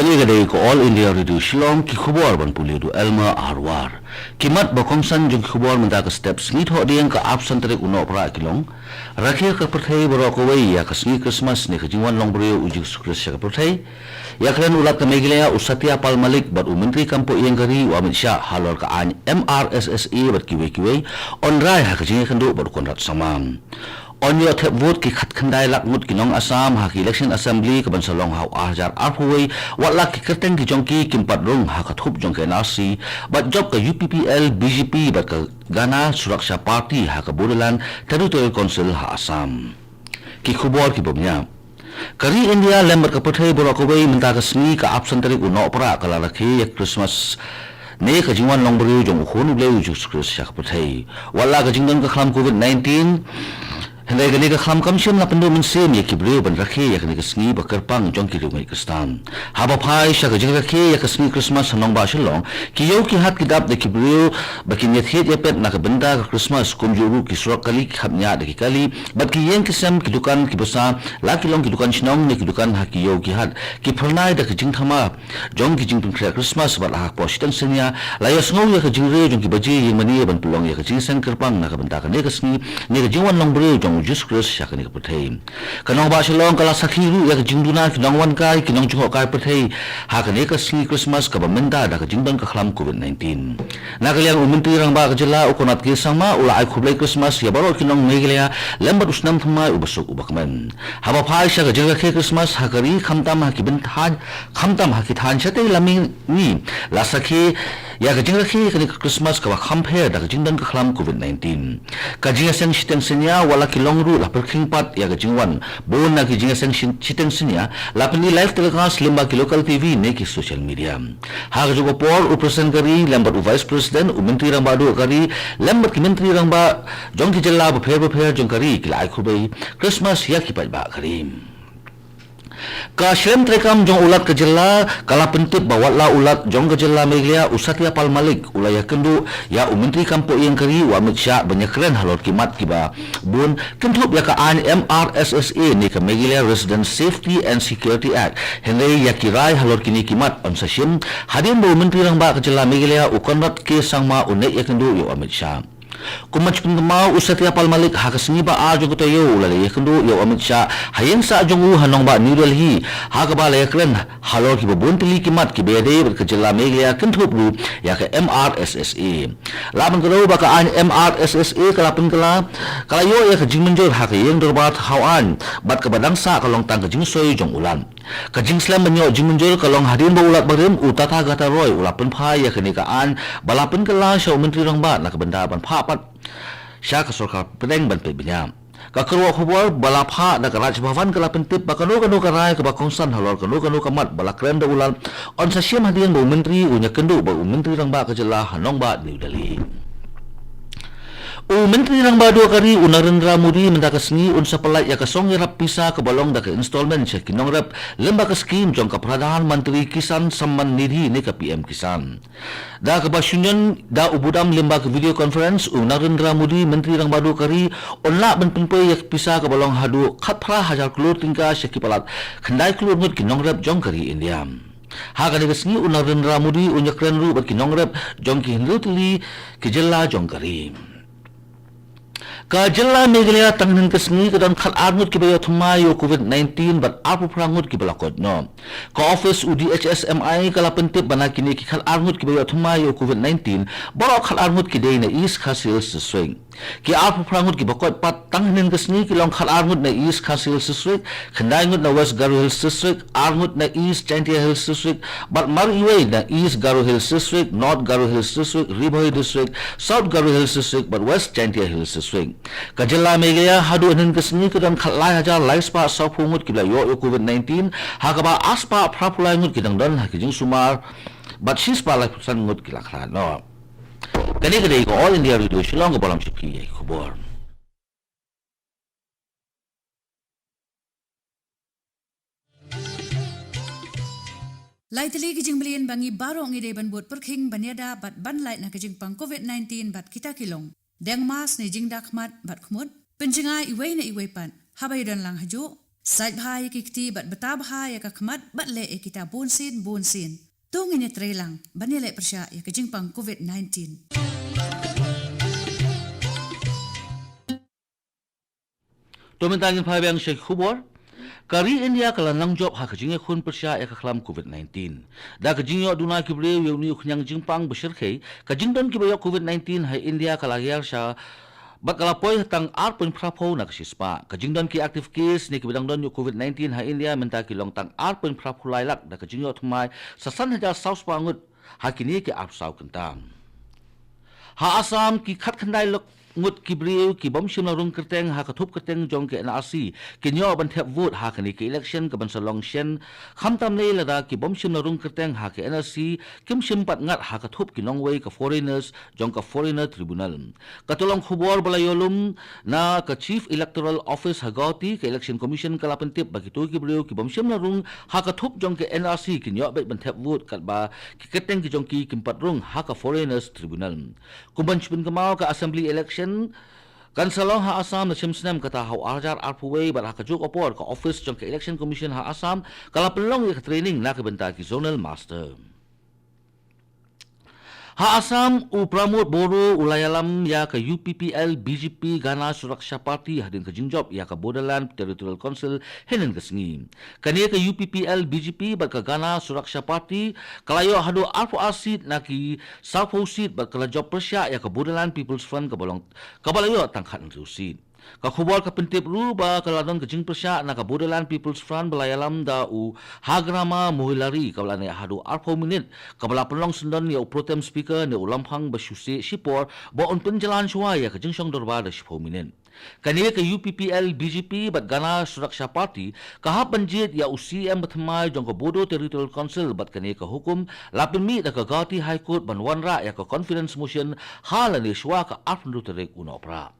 Kali ko All India Radio Shillong ki khubor ban pulidu Elma Arwar kimat bakongsan jong khubor menda ka steps ni tho diang ka absent tere uno pra kilong rakhe ka perthai boro ko wei ya ka sni Christmas ne ka jingwan long brio ujuk sukres ka perthai ya kran ulat ka megilaya usatia pal malik bat menteri kampo yang gari wa Amit Shah halor ka an MRSSE bat kiwe on rai ha ka jing khandu bat konrat samam on your tap vote ki khat khandai lak mut ki nong Assam ha ki election assembly ka ban salong ha ajar arhuwei wat lak ki kerteng ki jongki kimpat rung ha ka thup jong ke nasi bat job ka UPPL BJP bat ka Gana Suraksha Party ha ka Bulletin Territorial Council ha Assam ki khubor ki bomnya kari India lembar ka pathai borokowei menta ka sni ka absent tarik uno pra kala rakhi Christmas ne ka jingwan long brio jong khonu bleu ju skris shak pathai wala ka jingdon ka khlam COVID-19 Hendai gani ka kham kam sim na pendo min sem ye kibreu ban rakhe ya gani ka sngi ba karpang jong ki rumai kristan haba phai sha ka jing rakhe ya ka sngi Christmas hanong ba shilong ki yo ki hat kidap de kibreu ba ki net het ye pet na ka benda ka Christmas kum juru ki surak kali khamnya de ki kali bat ki yen ki sem ki dukan ki basa la ki long ki dukan chinong ne ki dukan ha ki yo ki hat ki phalnai da ka jing thama jong ki jing pin Christmas ba la po shitan senya la ya sngo ya ka jing re jong ki baji yeng mani ban pulong ya ka jing sen karpang na ka benda ka ne ka sngi ne ka jingwan long breu jong just Chris syakani ka pathai kanong ba silong kala sakhiru ya ka jingduna kinong wan kai kinong chuho kai pathai ha ka ne ka sni Christmas ka bamenda da ka jingdon ka khlam COVID-19 na ka liang umentri rang ba ka jela ukonat ki sangma ula ai khublai Christmas ya baro kinong megelya lembat usnam thma ubasuk ubakman haba phai sha ka jingla khe Christmas ha kari khamtam ha ki bin than khamtam ha ki than chate lami ni la sakhi ya ka jingla khe ka Christmas ka ba khamphe da ka jingdon ka khlam COVID-19 ka jinga seng shiteng senya wala ki longru la perking pat ya ka jingwan bon na ki jinga seng shiteng senya la pani live telecast limba ki local TV ne ki social media ha ka jugo por upresident kari lembat u vice president u menteri rang ba do kari lembat ki menteri rang ba jong ki jella ba pher jong kari ki lai khubai Christmas ya ki pat ba kari ka shlem trekam jong ulat ke jella kala pentip bawat la ulat jong ke jella meglia usatia pal malik ulaya kendu ya umentri kampo yang kari wa Amit Shah banyakren halor kimat kiba bun kentup ya ka an MRSSA ni ka meglia Resident Safety and Security Act henry ya kirai halor kini kimat on sashim hadin bo umentri rang ba ke jella meglia ukonrat ke sangma unek ya kendu yo Amit Shah kumach pindmau usatia pal malik ha kasni ba a jogo tayo la le kendu yo Amit Shah hayeng sa jongu hanong ba New Delhi ha ka ba le kren halor ki bun tili kimat ki bede ke jella meglia kentup ru ya ka MRSSA laban kalo ba ka an MRSSA kala pin kala yo ya ka jingmenjor ha ka yeng dorbat hawan bat ka badang sa kalong tang ka jingsoi jong ulan ka jingslam banyo jingmenjor kalong hadin ba ulat barim utata gata roy ulapen pha ya kini ka an balapin kala sha menteri rang ba na ka benda ban pha pat sha ka sorkar pedeng ban pe binyam ka kerwa khobor balapha da ka raj bhavan kala pentip ba kanu ka rai ka ba kongsan halor kanu ka mat balakren da ulan on sa siam hadian bo menteri unya kendu ba menteri rang ba ka jela hanong ba New Delhi menteri rang ba do kari Narendra Modi menda ka sngi unsa palai ya ka song rap pisa ka balong da ka installment che kinong rap lemba ka scheme jong ka Pradhan Mantri Kisan Samman Nidhi ne ka PM Kisan da ka ba shunyan da ubudam lemba ka video conference Narendra Modi menteri rang ba do kari onla ban pinpoi ya pisa ka balong hadu khatphra hajar klur tingka sheki palat khandai klur ngut kinong rap jong kari India ha ka ne ka sngi Narendra Modi unyakren ru bat kinong rap jong ki hindu tili ki jella jong kari ka jella meglia tangnin kasni ka don khat arngut ki bayo thumayo COVID-19 bat apu prangut ki balakot no ka office UDHSMI kala pentip bana kini ki khat arngut ki bayo thumayo COVID-19 baro khat arngut ki dei na is Khasi swing ki apu prangut ki bakot pat tangnin kasni ki long khat arngut na is Khasi district khandai ngut na West Garo Hills district arngut na East Chantia Hills district bat mar iwe na East Garo Hills district North Garo Hills district Riboy district South Garo Hills district but West Chantia Hills district ka jella megaya hadu anin kasni ka dan khalai hajar lai spa sa phungut ki la yo COVID-19 ha ka ba aspa phrapulai ngut ki dang don ha ki jing sumar but shispa la san ngut ki la khla no kani ko All India Radio Shillong ko balam chipki khobor Laitali kijing belian bangi barong ide ban buat perking banyada bat ban lait na kijing pang COVID-19 bat kita kilong deng mas ni jing dakmat bat khmut penjengai iwei na iwei pan habai dan lang hajo Sai bhai kikti bat beta bhai ka khmat bat le kita bonsin. Tung ini trelang banile persya ya kejingpang COVID-19. Tumentangin pahayang Sheikh Khubor, kari India kala nang job ha kajinge khun persya ya kaklam COVID-19. Da kajingyo duna kibre yuni uknyang jingpang besyirkhe, kajingdon kibayo COVID-19 ha India kala yar sya bat kala poi tang ar pun prapo na kasispa. Kajingdon ki active case ni kibidang don yu COVID-19 ha India menta ki long tang ar pun prapo lailak da kajingyo thumai sasan haja saus pangut ha kini ki ar saw kentang. Ha Assam ki khat khandai lok ngut kibriu ki bom shim rung kerteng ha kathup kerteng jong ke NRC kinyo ban thep vote ha kani ke election ka ban salong shen khamtam le lada ki bom shim rung kerteng ha ke NRC kim shim pat ngat ha kathup ki nongwei ka foreigners jong ka foreigner tribunal katolong khubor balayolum na ka chief electoral office ha gauti ke election commission kala pentip bagi tu kibriu ki bom shim rung ha kathup jong ke NRC kinyo bet ban thep vote kat ba ki kerteng ki jong ki kim pat rung ha ka foreigners tribunal kumban chpin kamau ka assembly election kan salong ha Assam na chimsnam kata hau arjar arpuwei bar ha kajuk opor ka office jong ke election commission ha Assam kala pelong ya training na ke benta ki zonal master ha Assam u pramod boro ulayalam ya ka UPPL BJP Gana Suraksha Party hadin ka jingjob ya ka Borderland Territorial Council henen kesngi kania ka UPPL BJP bar ka Gana Suraksha Party kalayo hado arpo asid na ki South Seat bar kala job persya ya ka Borderland People's Front ka bolong kabalayo tangkhat ng seat ka khubor ka pentip ru ba kaladon ka jing persya na ka Borderland People's Front balayalam da u hagrama muhilari kabala ne hadu arpo minute kabala pelong sendon ya protem speaker ne ulampang basyusi sipor ba on penjalan suwa ya ka jingsong dorba da 10 minute kaniya ka UPPL BJP bat Gana Suraksha Party kahap banjit ya UCM batmai jong ka Bodo Territorial Council bat kaniya ka hukum lapin mi da ka Gauti High Court banwanra ya ka confidence motion halani suwa ka arpndu terek unopra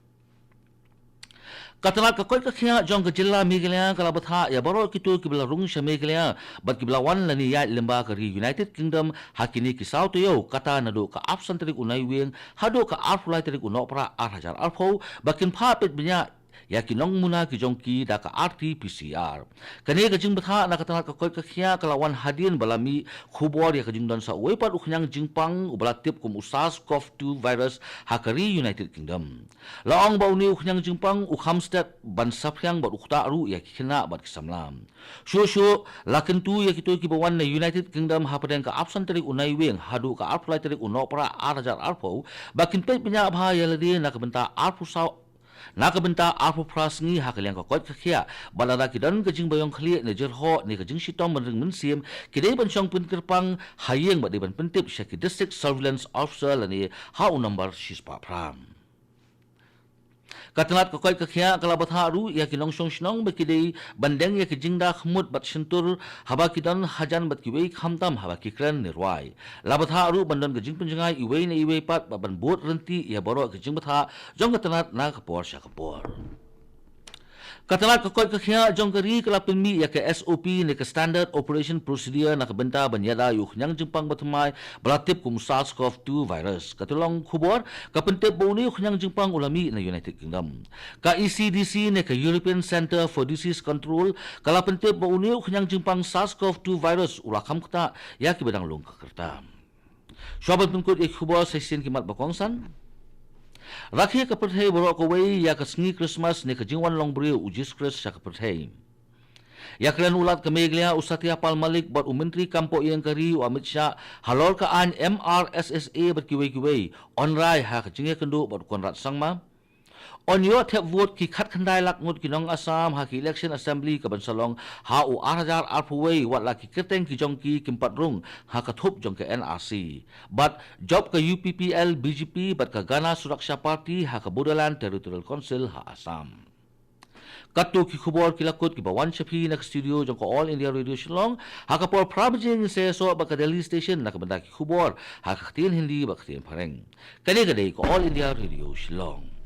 Katalat ka koi ka khia jong ka jilla Meghalaya kala batha ya baro kitu kibla rung sha Meghalaya bat kibla wan lani ya lemba ka United Kingdom hakini ki South yo kata nado ka absent terik unai weng hado ka arfulai terik unopra 8000 arfo bakin pha pet bnya ya kinong muna ki jongki da ka RT-PCR kani ka jing batha na katalat ka koi ka khia kala wan hadin balami khubor ya ka jing don sa wepat ukhyang jingpang ubalatip kum SARS-CoV-2 virus hakari United Kingdom laong ba uni ukhyang jingpang ukhamstat ban saphyang bat ukta ru ya kina bat kisamlam shu lakin tu ya kitu ki bawan na United Kingdom hapadeng ka absent terik unai weng hadu ka arfulai terik unopra 8000 arfo bakin pet bnya bha ya ladi na ka benta arfu saw nakabenta arpo prasngi hakaliang ka kot khia balada kidan ka jing bayong khli ne jerho ne ka jing sitom man ring sim kidai ban chong pun kerpang hayeng ba de ban pentip shaki district surveillance officer lani ha number shispa pram Katalat ka koi ka khia kala batha ru ya kinong song shnong ba kidai bandeng ya kijingda khmut bat shintur haba kidan hajan bat kiwei khamtam haba kikran nirwai labatha ru bandon ka jing punjangai iwei na iwei pat ba ban bot renti ya boro ka jing batha jong katanat na kapor sha kapor Katalat ka koi ka khia jong kari kala pinmi ya ka SOP ne ka standard operation procedure na ka benta banyada yu khnyang jingpang batmai balatip kum SARS-CoV-2 virus katulong khubor ka pentep boni khnyang jingpang ulami na United Kingdom ka ECDC ne ka European Center for Disease Control kala pentep boni khnyang jingpang SARS-CoV-2 virus ulakam kta ya ki bedang lung ka kerta Shobat pungkut ik khubor session kimat bakongsan Rakhi ka perthai boro ko wei ya ka sngi Christmas ne ka jingwan long brio ujis Chris sa ka perthai. Ya klan ulat ka Meghalaya usatia pal malik bat umentri kampo yang kari u Amit Shah halor ka an MRSSA bat kiwei onrai ha ka jinge kendu bat konrat sangma. On yo thep vote ki khat khandai lak ngut kinong Assam ha ki election assembly ka bansalong ha u 8000 arpuwei wat la ki keteng ki jongki kimpat rung ha ka thup jong ka NRC but job ka UPPL BJP bat ka Gana Suraksha Party ha ka Borderland Territorial Council ha Assam Katu ki khubor kilakut ki bawan shapi na studio jong ka All India Radio Shillong ha ka por prabjing se so ba ka Delhi station na ka banda ki khubor ha ka tin hindi ba ka tin pareng kani ka dei ka All India Radio Shillong